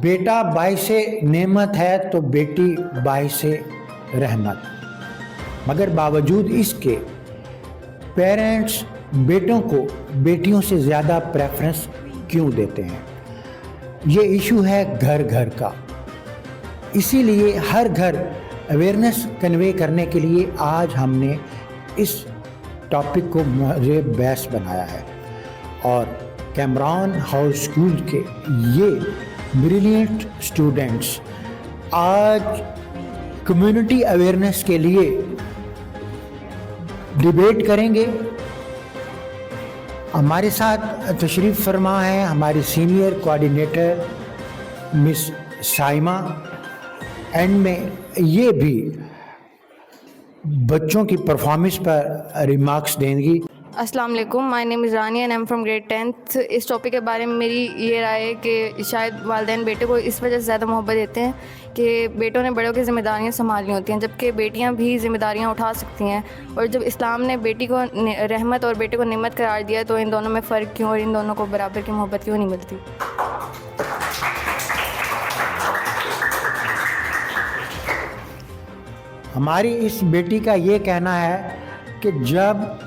बेटा बाइसे नेमत है तो बेटी बाइसे रहमत, मगर बावजूद इसके पेरेंट्स बेटों को बेटियों से ज़्यादा प्रेफरेंस क्यों देते हैं? ये इशू है घर घर का। इसीलिए हर घर अवेयरनेस कन्वे करने के लिए आज हमने इस टॉपिक को मुझे बहस बनाया है और कैमरॉन हाउस स्कूल के ये ब्रिलियंट स्टूडेंट्स आज कम्युनिटी अवेयरनेस के लिए डिबेट करेंगे। हमारे साथ तशरीफ़ फरमा है हमारी senior coordinator miss Saima, and में ये भी बच्चों की परफॉर्मेंस पर रिमार्क्स देंगी। अस्सलाम वालेकुम, my name is Rani and I am from grade 10th। इस टॉपिक के बारे में मेरी ये राय है कि शायद वालिदैन बेटे को इस वजह से ज़्यादा मोहब्बत देते हैं कि बेटों ने बड़ों की ज़िम्मेदारियाँ संभालनी होती हैं, जबकि बेटियां भी ज़िम्मेदारियाँ उठा सकती हैं। और जब इस्लाम ने बेटी को रहमत और बेटे को नेमत करार दिया तो इन दोनों में फ़र्क क्यों और इन दोनों को बराबर की मोहब्बत क्यों नहीं मिलती? हमारी इस बेटी का ये कहना है कि जब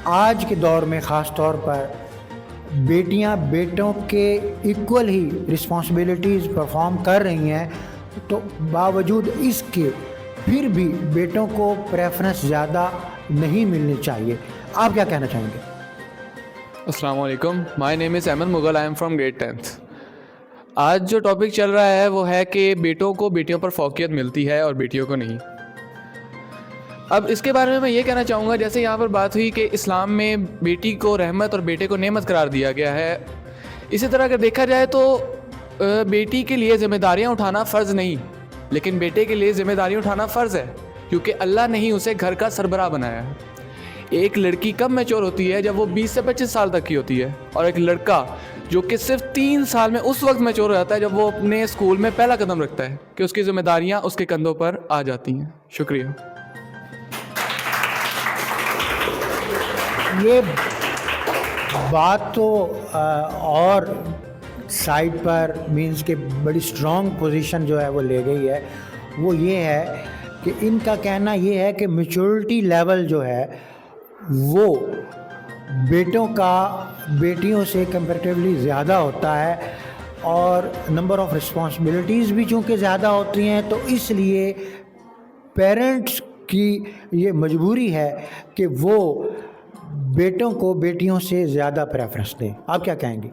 आज के दौर में ख़ास तौर पर बेटियां बेटों के इक्वल ही रिस्पॉन्सिबिलिटीज़ परफॉर्म कर रही हैं, तो बावजूद इसके फिर भी बेटों को प्रेफरेंस ज़्यादा नहीं मिलनी चाहिए। आप क्या कहना चाहेंगे? अस्सलाम वालेकुम, my name is Aman Mughal, I am from grade 10th। आज जो टॉपिक चल रहा है वो है कि बेटों को बेटियों पर फौकियत मिलती है और बेटियों को नहीं। अब इसके बारे में मैं ये कहना चाहूँगा, जैसे यहाँ पर बात हुई कि इस्लाम में बेटी को रहमत और बेटे को नेमत करार दिया गया है, इसी तरह अगर देखा जाए तो बेटी के लिए ज़िम्मेदारियाँ उठाना फ़र्ज़ नहीं, लेकिन बेटे के लिए ज़िम्मेदारियाँ उठाना फ़र्ज़ है, क्योंकि अल्लाह ने ही उसे घर का सरबराह बनाया है। एक लड़की कब मैच्योर होती है? जब वो 20 से 25 साल तक की होती है, और एक लड़का जो कि सिर्फ 3 साल में उस वक्त मैच्योर हो जाता है जब वो अपने स्कूल में पहला कदम रखता है कि उसकी ज़िम्मेदारियाँ उसके कंधों पर आ जाती हैं। शुक्रिया। ये बात तो और साइड पर मींस के बड़ी स्ट्रॉन्ग पोजीशन जो है वो ले गई है, वो ये है कि इनका कहना ये है कि मैच्योरिटी लेवल जो है वो बेटों का बेटियों से कंपैरेटिवली ज़्यादा होता है और नंबर ऑफ़ रिस्पॉन्सिबिलिटीज़ भी चूँकि ज़्यादा होती हैं, तो इसलिए पेरेंट्स की ये मजबूरी है कि वो बेटों को बेटियों से ज़्यादा प्रेफरेंस दें। आप क्या कहेंगे?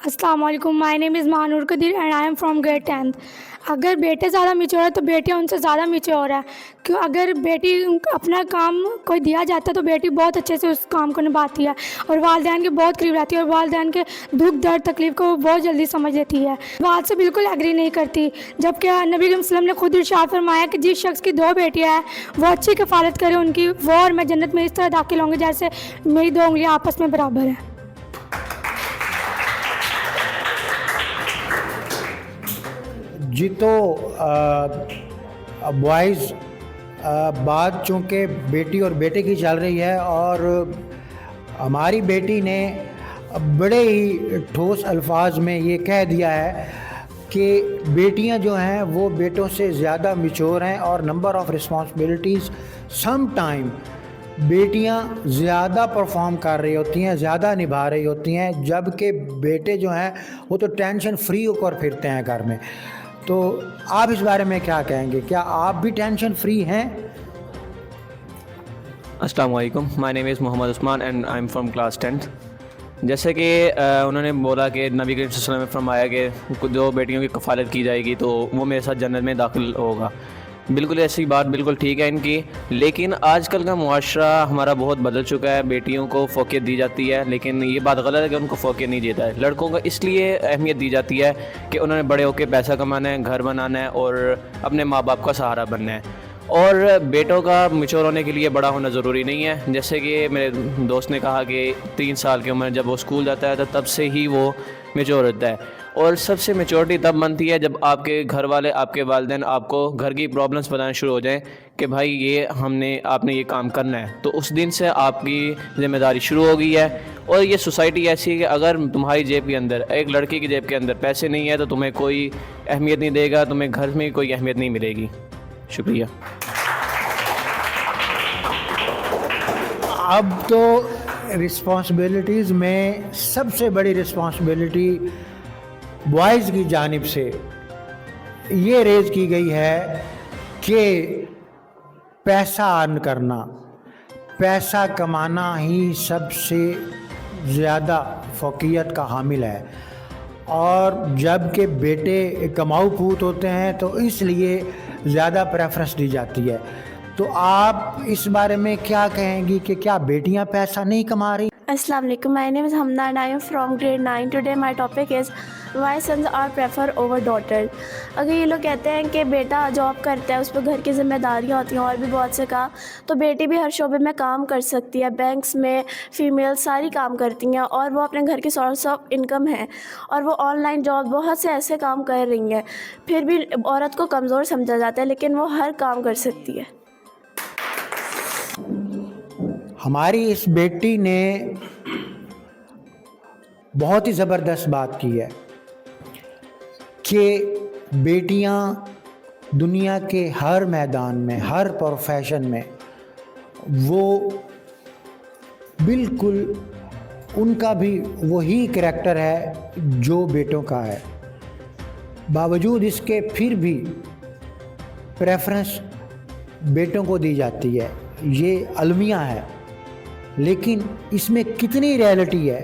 अस्सलाम वालेकुम, my name is Mahnoor Qadir and I am from grade 10th। अगर बेटे ज़्यादा मैच्योर है तो बेटियाँ उनसे ज़्यादा मैच्योर है, क्यों? अगर बेटी अपना काम कोई दिया जाता है तो बेटी बहुत अच्छे से उस काम को निभाती है और वालिदैन के बहुत करीब रहती है और वालिदैन के दुख दर्द तकलीफ़ को वो बहुत जल्दी समझ लेती है। बात से बिल्कुल एग्री नहीं करती, जबकि नबी करीम सल्लल्लाहु अलैहि वसल्लम ने खुद इरशाद फरमाया कि जिस शख्स की 2 बेटियाँ हैं वो अच्छी किफ़ालत करे उनकी, वो और मैं जन्नत में इस तरह दाखिल होंगे जैसे मेरी 2 उंगलियाँ आपस में बराबर हैं। जी, तो बॉयज़ बात चूँकि बेटी और बेटे की चल रही है और हमारी बेटी ने बड़े ही ठोस अल्फाज में ये कह दिया है कि बेटियां जो हैं वो बेटों से ज़्यादा मैच्योर हैं और number of responsibilities some time बेटियां ज़्यादा परफॉर्म कर रही होती हैं, ज़्यादा निभा रही होती हैं, जबकि बेटे जो हैं वो तो टेंशन फ्री होकर फिरते हैं घर में। तो आप इस बारे में क्या कहेंगे? क्या आप भी टेंशन फ्री हैं? अस्सलाम वालेकुम, my name is Mohammad Usman and I am from class 10th। जैसे कि उन्होंने बोला कि नबी करीम सल्लल्लाहु अलैहि वसल्लम ने फरमाया कि 2 बेटियों की कफ़ालत की जाएगी तो वो मेरे साथ जन्नत में दाखिल होगा। बिल्कुल ऐसी बात बिल्कुल ठीक है इनकी, लेकिन आजकल का मुआशरा हमारा बहुत बदल चुका है। बेटियों को फ़ौक़ियत दी जाती है, लेकिन ये बात गलत है कि उनको फ़ौक़ियत नहीं देता है। लड़कों को इसलिए अहमियत दी जाती है कि उन्होंने बड़े होकर पैसा कमाना है, घर बनाना है और अपने माँ बाप का सहारा बनना है। और बेटों का मैच्योर होने के लिए बड़ा होना ज़रूरी नहीं है। जैसे कि मेरे दोस्त ने कहा कि 3 साल की उम्र जब वो स्कूल जाता है तो तब से ही वो मैच्योर होता है, और सबसे मैच्योरिटी तब बनती है जब आपके घर वाले, आपके वालिदैन आपको घर की प्रॉब्लम्स बताना शुरू हो जाएं कि भाई ये आपने ये काम करना है, तो उस दिन से आपकी ज़िम्मेदारी शुरू हो गई है। और ये सोसाइटी ऐसी है कि अगर तुम्हारी जेब के अंदर, एक लड़की की जेब के अंदर पैसे नहीं है तो तुम्हें कोई अहमियत नहीं देगा, तुम्हें घर में कोई अहमियत नहीं मिलेगी। शुक्रिया। अब तो रिस्पॉन्सिबिलिटीज़ में सबसे बड़ी रिस्पॉन्सिबिलिटी बॉयज़ की जानिब से ये रेज़ की गई है कि पैसा अर्न करना, पैसा कमाना ही सबसे ज़्यादा फ़ौक़ियत का हामिल है। और जब के बेटे कमाऊ पूत होते हैं तो इसलिए ज़्यादा प्रेफरेंस दी जाती है। तो आप इस बारे में क्या कहेंगी कि क्या बेटियां पैसा नहीं कमा रही? Assalamu alaikum. My name is Hamna and I am from grade 9. Today my topic is why sons are prefer over daughters. अगर ये लोग कहते हैं कि बेटा जॉब करता है, उस पर घर की जिम्मेदारियाँ होती हैं और भी बहुत से काम, तो बेटी भी हर शोबे में काम कर सकती है। बैंक्स में फ़ीमेल सारी काम करती हैं और वो अपने घर की सोर्स ऑफ इनकम है, और वो ऑनलाइन जॉब बहुत से ऐसे काम कर रही हैं। फिर भी औरत को कमज़ोर समझा जाता है, लेकिन वो हर काम कर सकती है। हमारी इस बेटी ने बहुत ही ज़बरदस्त बात की है कि बेटियां दुनिया के हर मैदान में, हर प्रोफेशन में वो बिल्कुल उनका भी वही करैक्टर है जो बेटों का है। बावजूद इसके फिर भी प्रेफरेंस बेटों को दी जाती है। ये अलमिया है, लेकिन इसमें कितनी रियलिटी है?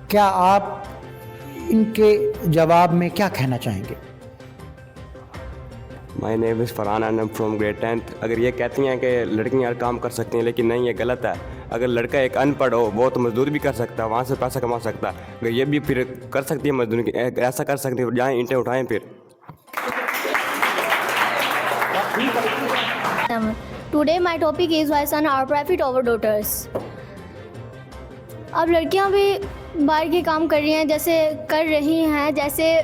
क्या आप इनके जवाब में क्या कहना चाहेंगे? My name is Farhan and I am from grade 10th। अगर ये कहती हैं कि लड़कियां हर काम कर सकती हैं, लेकिन नहीं, ये गलत है। अगर लड़का एक अनपढ़ हो, वो तो मजदूरी भी कर सकता है, वहाँ से पैसा कमा सकता है। अगर ये भी फिर कर सकती है मजदूरी, ऐसा कर सकती है, जाएँ ईंटें उठाएँ फिर। Today my topic is why sons are prefer over daughters. अब लड़कियां भी बाहर के काम कर रही हैं, जैसे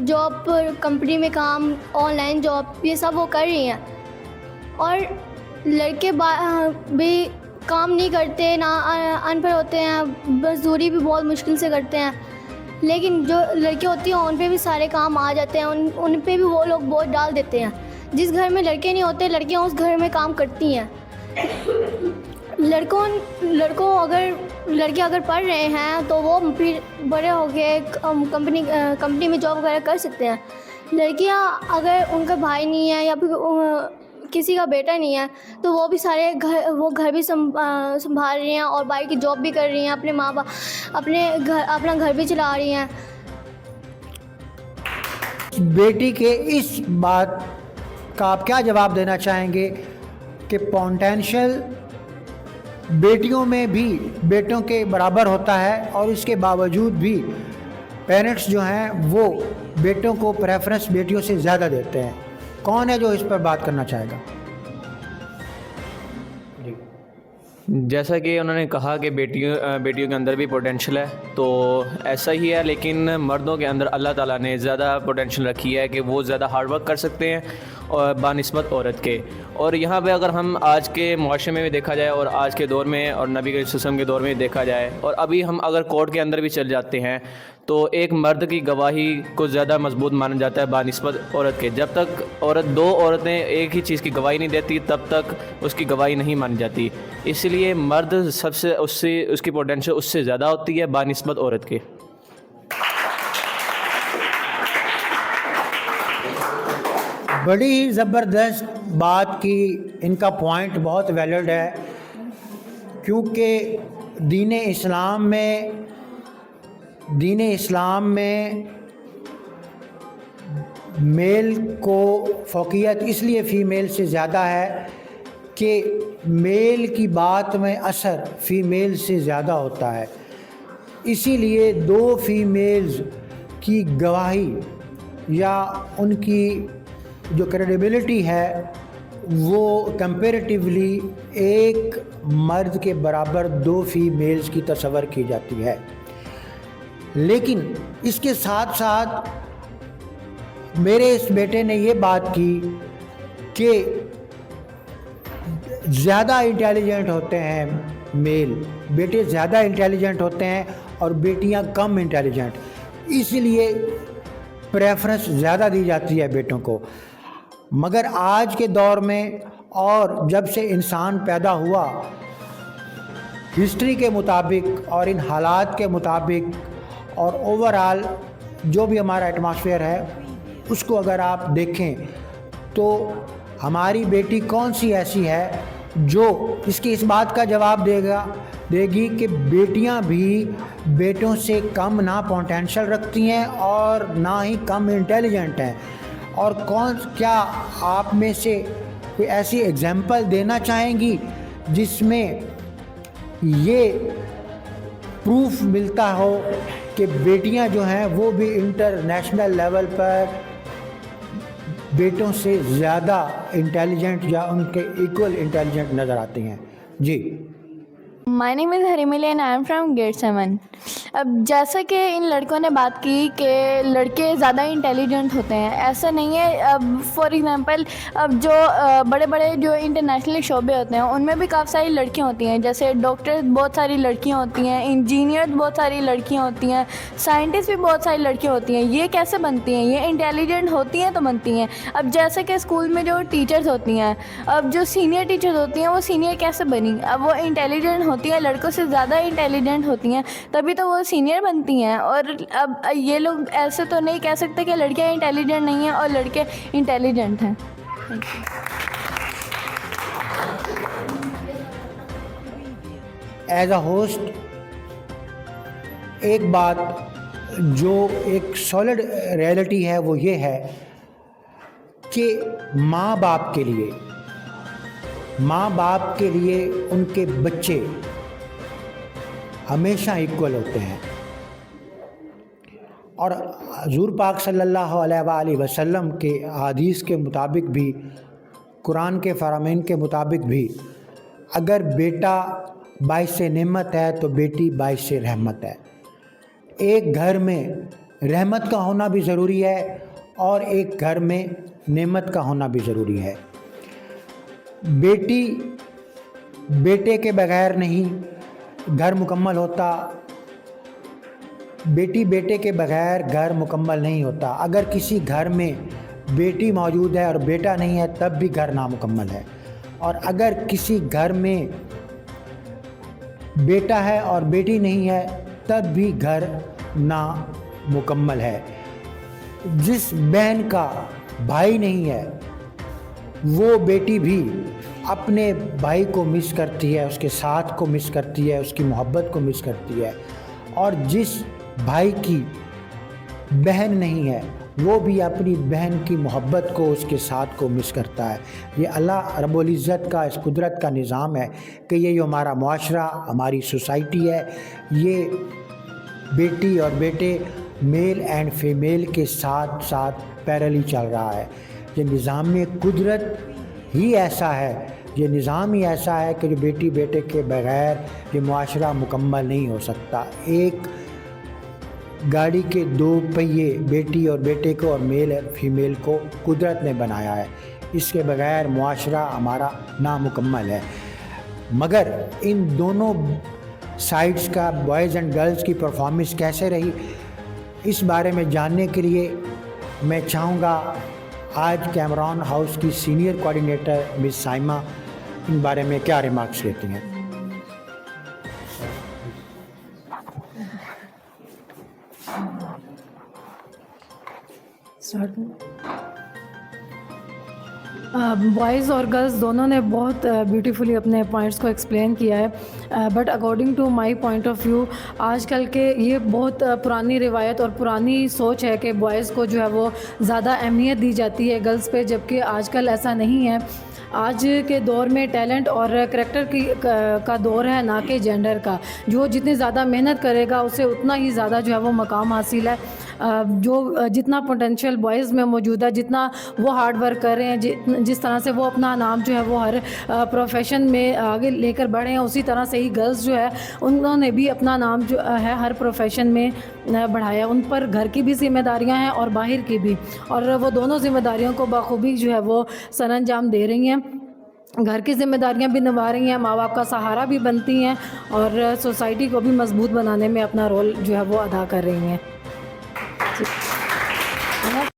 जॉब, कंपनी में काम, ऑनलाइन जॉब, ये सब वो कर रही हैं। और लड़के भी काम नहीं करते, ना अनपढ़ होते हैं, मजदूरी भी बहुत मुश्किल से करते हैं। लेकिन जो लड़कियां होती हैं उन पे भी सारे काम आ जाते हैं, उन पे भी वो लोग बोझ डाल देते हैं। जिस घर में लड़के नहीं होते, लड़कियां उस घर में काम करती हैं। लड़के अगर पढ़ रहे हैं तो वो फिर बड़े होके कंपनी में जॉब वगैरह कर सकते हैं। लड़कियां अगर उनका भाई नहीं है या फिर किसी का बेटा नहीं है तो वो भी सारे घर भी संभाल रही हैं और बाहर की जॉब भी कर रही हैं, अपने माँ बाप अपना घर भी चला रही हैं। बेटी के इस बात का आप क्या जवाब देना चाहेंगे कि पोटेंशियल बेटियों में भी बेटों के बराबर होता है और इसके बावजूद भी पेरेंट्स जो हैं वो बेटों को प्रेफरेंस बेटियों से ज़्यादा देते हैं? कौन है जो इस पर बात करना चाहेगा? जैसा कि उन्होंने कहा कि बेटियों के अंदर भी पोटेंशियल है, तो ऐसा ही है। लेकिन मर्दों के अंदर अल्लाह ताला ने ज़्यादा पोटेंशियल रखी है कि वो ज़्यादा हार्ड वर्क कर सकते हैं और बानिस्बत औरत के। और यहाँ पे अगर हम आज के मुआशरे में भी देखा जाए और आज के दौर में और नबी के सिस्टम के दौर में देखा जाए, और अभी हम अगर कोर्ट के अंदर भी चल जाते हैं, तो एक मर्द की गवाही को ज़्यादा मजबूत माना जाता है बानिस्बत औरत के। जब तक दो औरतें एक ही चीज़ की गवाही नहीं देती, तब तक उसकी गवाही नहीं मानी जाती। इसलिए मर्द उसकी पोटेंशियल उससे ज़्यादा होती है बानिस्बत औरत के। बड़ी ही ज़बरदस्त बात की, इनका पॉइंट बहुत वैलिड है, क्योंकि दीन इस्लाम में मेल को फ़ौक़ियत इसलिए फ़ीमेल से ज़्यादा है कि मेल की बात में असर फ़ीमेल से ज़्यादा होता है। इसीलिए दो फीमेल्स की गवाही या उनकी जो क्रेडिबिलिटी है वो कंपैरेटिवली एक मर्द के बराबर दो फीमेल्स की तस्वर की जाती है। लेकिन इसके साथ साथ मेरे इस बेटे ने ये बात की कि ज़्यादा इंटेलिजेंट होते हैं मेल, बेटे ज़्यादा इंटेलिजेंट होते हैं और बेटियां कम इंटेलिजेंट, इसलिए प्रेफरेंस ज़्यादा दी जाती है बेटों को। मगर आज के दौर में और जब से इंसान पैदा हुआ, हिस्ट्री के मुताबिक और इन हालात के मुताबिक और ओवरऑल जो भी हमारा एटमॉस्फेयर है उसको अगर आप देखें तो हमारी बेटी कौन सी ऐसी है जो इसकी इस बात का जवाब देगी कि बेटियां भी बेटों से कम ना पोटेंशियल रखती हैं और ना ही कम इंटेलिजेंट हैं। और क्या आप में से कोई ऐसी एग्जाम्पल देना चाहेंगी जिसमें ये प्रूफ मिलता हो कि बेटियां जो हैं वो भी इंटरनेशनल लेवल पर बेटों से ज़्यादा इंटेलिजेंट या उनके इक्वल इंटेलिजेंट नज़र आती हैं? जी। My name is Harimili and I am from grade 7। अब जैसा कि इन लड़कों ने बात की कि लड़के ज़्यादा इंटेलिजेंट होते हैं, ऐसा नहीं है। अब फॉर एग्जांपल अब जो बड़े बड़े जो इंटरनेशनल शोबे होते हैं उनमें भी काफ़ी सारी लड़कियां होती हैं, जैसे डॉक्टर बहुत सारी लड़कियां होती हैं, इंजीनियर बहुत सारी लड़कियां होती हैं, साइंटिस्ट भी बहुत सारी लड़कियां होती हैं। ये कैसे बनती हैं? ये इंटेलिजेंट होती हैं तो बनती हैं। अब जैसे कि स्कूल में जो टीचर्स होती हैं, अब जो सीनियर टीचर्स होती हैं वो सीनियर कैसे बनी? अब वो इंटेलिजेंट होती हैं, लड़कों से ज़्यादा इंटेलिजेंट होती हैं, तभी तो वो सीनियर बनती हैं। और अब ये लोग ऐसे तो नहीं कह सकते कि लड़कियां इंटेलिजेंट नहीं हैं और लड़के इंटेलिजेंट हैं। एज अ होस्ट एक बात जो एक सॉलिड रियलिटी है वो ये है कि माँ बाप के लिए उनके बच्चे हमेशा इक्वल होते हैं। और हुज़ूर पाक सल्लल्लाहु अलैहि वसल्लम के हदीस के मुताबिक भी, कुरान के फरामीन के मुताबिक भी, अगर बेटा बाइस नेमत है तो बेटी बाइस रहमत है। एक घर में रहमत का होना भी ज़रूरी है और एक घर में नेमत का होना भी ज़रूरी है। बेटी बेटे के बगैर नहीं घर मुकम्मल होता, बेटी बेटे के बगैर घर मुकम्मल नहीं होता। अगर किसी घर में बेटी मौजूद है और बेटा नहीं है तब भी घर नामुकम्मल है। और अगर किसी घर में बेटा है और बेटी नहीं है तब भी घर नामुकम्मल है। जिस बहन का भाई नहीं है वो बेटी भी अपने भाई को मिस करती है, उसके साथ को मिस करती है, उसकी मोहब्बत को मिस करती है। और जिस भाई की बहन नहीं है वो भी अपनी बहन की मोहब्बत को, उसके साथ को मिस करता है। ये अल्लाह रब्बुल इज़्ज़त का, इस कुदरत का निज़ाम है कि ये जो हमारा मुआशरा, हमारी सोसाइटी है, ये बेटी और बेटे, मेल एंड फीमेल के साथ साथ पैरेलल चल रहा है। ये निज़ाम कुदरत ही ऐसा है, ये निज़ाम ही ऐसा है कि जो बेटी बेटे के बग़ैर ये मुआशरा मुकम्मल नहीं हो सकता। एक गाड़ी के दो पहिए बेटी और बेटे को और मेल और फीमेल को कुदरत ने बनाया है, इसके बग़ैर मुआशरा हमारा नामुकम्मल है। मगर इन दोनों साइड्स का, बॉयज़ एंड गर्ल्स की परफॉर्मेंस कैसे रही, इस बारे में जानने के लिए मैं चाहूँगा आज कैमरॉन हाउस की सीनियर कोऑर्डिनेटर मिस साइमा इन बारे में क्या रिमार्क्स देती हैं। बॉयज़ और गर्ल्स दोनों ने बहुत ब्यूटीफुली अपने पॉइंट्स को एक्सप्लेन किया है। But according to my point of view, आजकल के ये बहुत पुरानी रिवायत और पुरानी सोच है कि बॉयज़ को जो है वो ज़्यादा अहमियत दी जाती है गर्ल्स पे, जबकि आजकल ऐसा नहीं है। आज के दौर में टैलेंट और करैक्टर का दौर है, ना कि जेंडर का। जो जितनी ज़्यादा मेहनत करेगा उसे उतना ही ज़्यादा जो है वो मकाम हासिल है। जो जितना पोटेंशियल बॉयज़ में मौजूद है, जितना वो हार्ड वर्क कर रहे हैं, जिस तरह से वो अपना नाम जो है वो हर प्रोफेशन में आगे लेकर बढ़े हैं, उसी तरह से ही गर्ल्स जो है उन्होंने भी अपना नाम जो है हर प्रोफेशन में बढ़ाया। उन पर घर की भी जिम्मेदारियां हैं और बाहर की भी, और वो दोनों जिम्मेदारियों को बखूबी जो है वो सरअंजाम दे रही हैं। घर की जिम्मेदारियां भी निभा रही हैं, माँ बाप का सहारा भी बनती हैं और सोसाइटी को भी मजबूत बनाने में अपना रोल जो है वो अदा कर रही हैं।